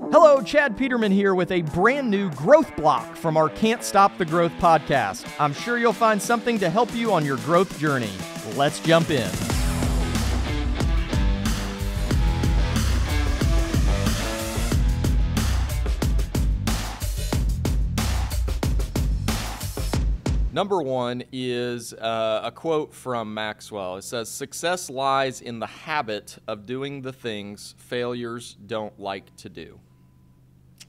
Hello, Chad Peterman here with a brand new growth block from our Can't Stop the Growth podcast. I'm sure you'll find something to help you on your growth journey. Let's jump in. Number one is a quote from Maxwell. It says, "Success lies in the habit of doing the things failures don't like to do."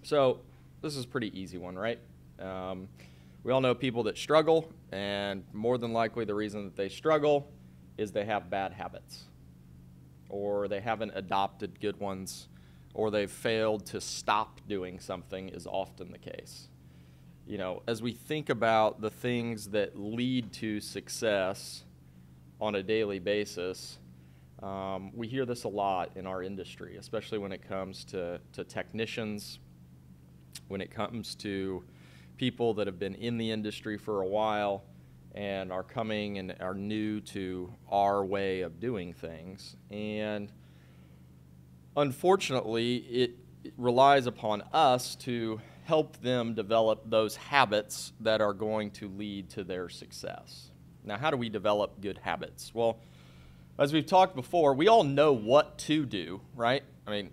So this is a pretty easy one, right? We all know people that struggle, and more than likely the reason that they struggle is they have bad habits, or they haven't adopted good ones, or they've failed to stop doing something is often the case. You know, as we think about the things that lead to success on a daily basis, we hear this a lot in our industry, especially when it comes to technicians, when it comes to people that have been in the industry for a while and are coming and are new to our way of doing things. And unfortunately, it relies upon us to help them develop those habits that are going to lead to their success. Now, how do we develop good habits? Well, as we've talked before, we all know what to do, right? I mean,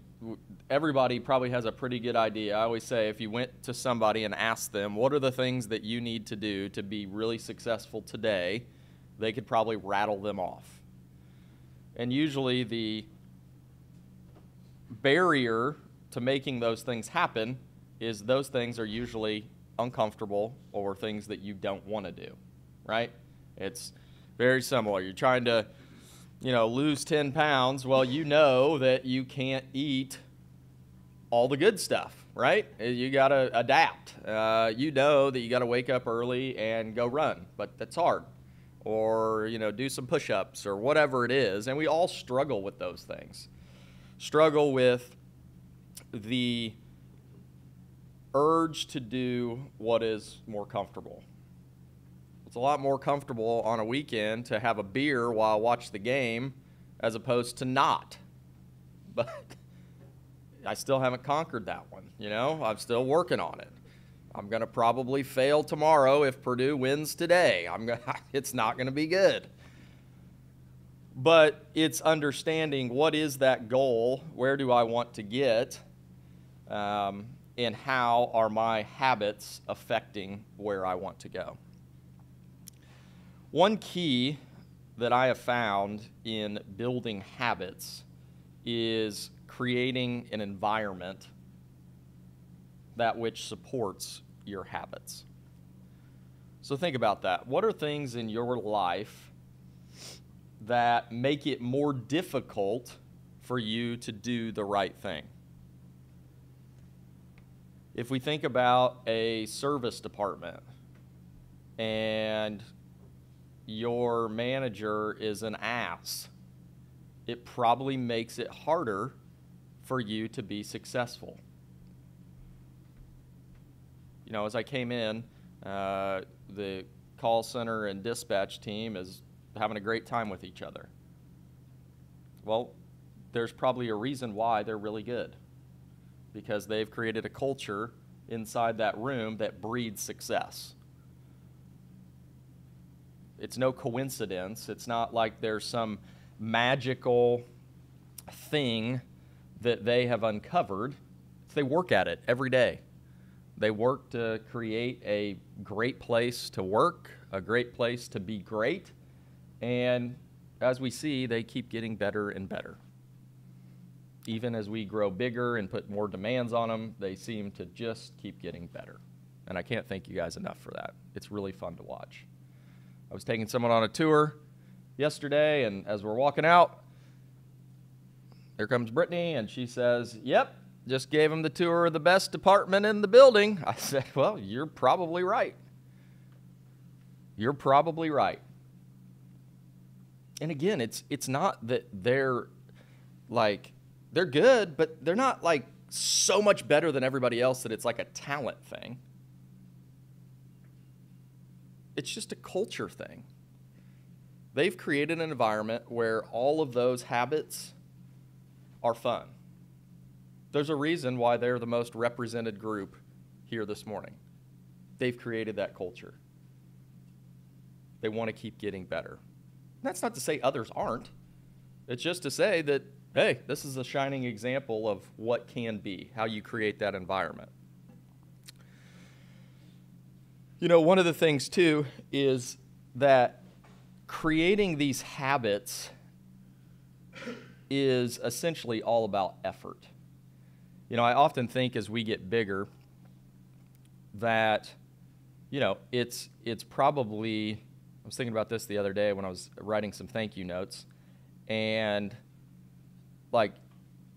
everybody probably has a pretty good idea. I always say if you went to somebody and asked them, what are the things that you need to do to be really successful today, they could probably rattle them off. And usually the barrier to making those things happen is those things are usually uncomfortable or things that you don't want to do, right? It's very similar. You're trying to, lose 10 pounds. Well, you know that you can't eat all the good stuff, right? You got to adapt. You know that you got to wake up early and go run, but that's hard. Or, do some push-ups or whatever it is. And we all struggle with those things. Struggle with the urge to do what is more comfortable. It's a lot more comfortable on a weekend to have a beer while I watch the game as opposed to not. But I still haven't conquered that one, I'm still working on it. I'm going to probably fail tomorrow if Purdue wins today. It's not going to be good. But it's understanding what is that goal, where do I want to get, and how are my habits affecting where I want to go. One key that I have found in building habits is creating an environment that which supports your habits. So think about that. What are things in your life that make it more difficult for you to do the right thing? If we think about a service department and your manager is an ass, it probably makes it harder for you to be successful. As I came in, the call center and dispatch team is having a great time with each other. Well, there's probably a reason why they're really good. Because they've created a culture inside that room that breeds success. It's no coincidence. It's not like there's some magical thing that they have uncovered. They work at it every day. They work to create a great place to work, a great place to be great, and as we see, they keep getting better and better. Even as we grow bigger and put more demands on them, they seem to just keep getting better. And I can't thank you guys enough for that. It's really fun to watch. I was taking someone on a tour yesterday, and as we're walking out, there comes Brittany, and she says, "Yep, just gave him the tour of the best department in the building." I said, "Well, you're probably right. You're probably right." And again, it's not that they're good, but they're not so much better than everybody else that it's like a talent thing. It's just a culture thing. They've created an environment where all of those habits are fun. There's a reason why they're the most represented group here this morning. They've created that culture. They want to keep getting better. That's not to say others aren't. It's just to say that, hey, this is a shining example of what can be, how you create that environment. You know, one of the things, too, is that creating these habits is essentially all about effort. You know, I often think as we get bigger that, you know, it's probably, I was thinking about this the other day when I was writing some thank you notes, and like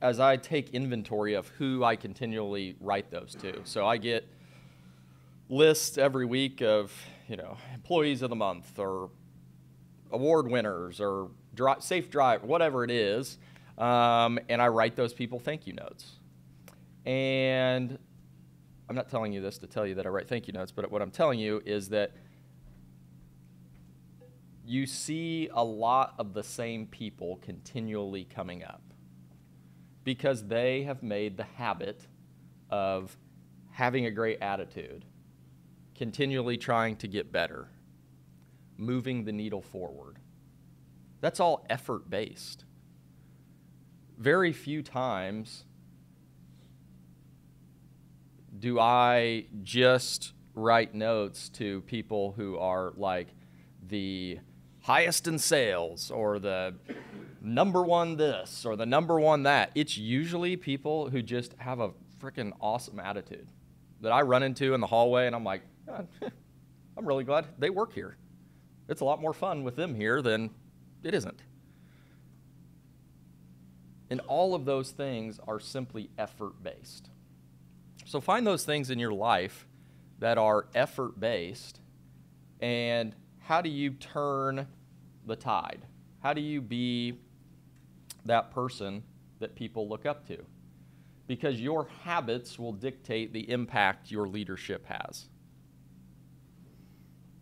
as I take inventory of who I continually write those to. So I get lists every week of, you know, employees of the month or award winners or safe drive, whatever it is, and I write those people thank you notes. And I'm not telling you this to tell you that I write thank you notes, but what I'm telling you is that you see a lot of the same people continually coming up because they have made the habit of having a great attitude, continually trying to get better, moving the needle forward. That's all effort-based. Very few times do I just write notes to people who are like the highest in sales or the number one this or the number one that. It's usually people who just have a freaking awesome attitude that I run into in the hallway, and I'm like, God, I'm really glad they work here. It's a lot more fun with them here than it isn't. And all of those things are simply effort-based. So find those things in your life that are effort-based, and how do you turn the tide? How do you be that person that people look up to? Because your habits will dictate the impact your leadership has.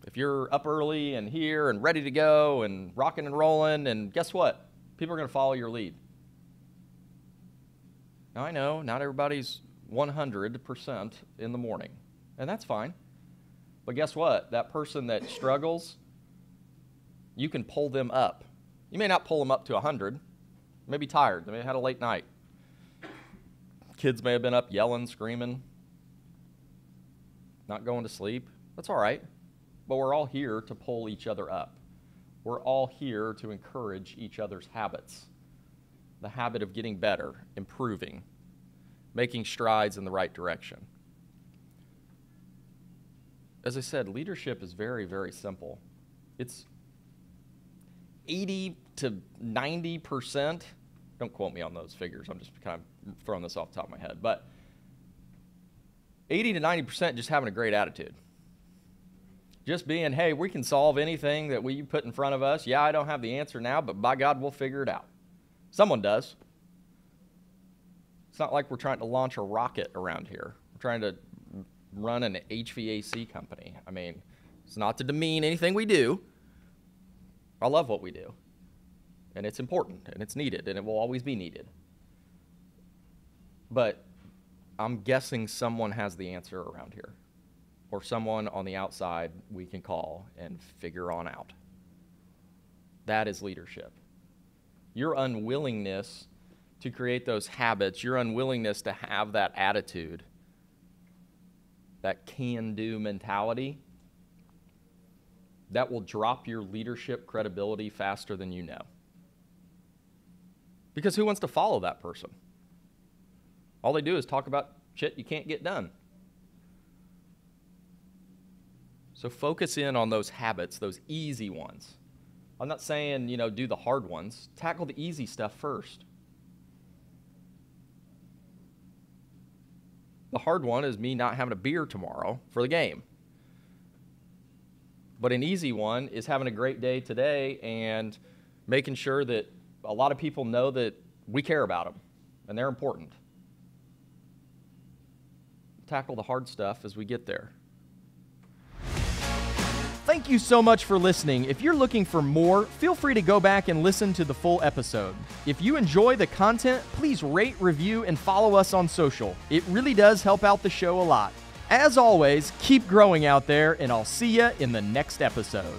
If you're up early and here and ready to go and rocking and rolling, and guess what? People are going to follow your lead. Now, I know not everybody's 100% in the morning, and that's fine. But guess what? That person that struggles, you can pull them up. You may not pull them up to 100. They may be tired. They may have had a late night. Kids may have been up yelling, screaming, not going to sleep. That's all right. But we're all here to pull each other up. We're all here to encourage each other's habits. The habit of getting better, improving, making strides in the right direction. As I said, leadership is very, very simple. It's 80 to 90%. Don't quote me on those figures. I'm just kind of throwing this off the top of my head. But 80 to 90% just having a great attitude. Just being, hey, we can solve anything that you put in front of us. Yeah, I don't have the answer now, but by God, we'll figure it out. Someone does. It's not like we're trying to launch a rocket around here. We're trying to run an HVAC company. I mean, it's not to demean anything we do. I love what we do. And it's important, and it's needed, and it will always be needed. But I'm guessing someone has the answer around here, or someone on the outside we can call and figure on out. That is leadership. Your unwillingness to create those habits, your unwillingness to have that attitude, that can-do mentality, that will drop your leadership credibility faster than you know. Because who wants to follow that person? All they do is talk about shit you can't get done. So focus in on those habits, those easy ones. I'm not saying, do the hard ones. Tackle the easy stuff first. The hard one is me not having a beer tomorrow for the game. But an easy one is having a great day today and making sure that a lot of people know that we care about them and they're important. Tackle the hard stuff as we get there. Thank you so much for listening. If you're looking for more, feel free to go back and listen to the full episode. If you enjoy the content, please rate, review, and follow us on social. It really does help out the show a lot. As always, keep growing out there, and I'll see you in the next episode.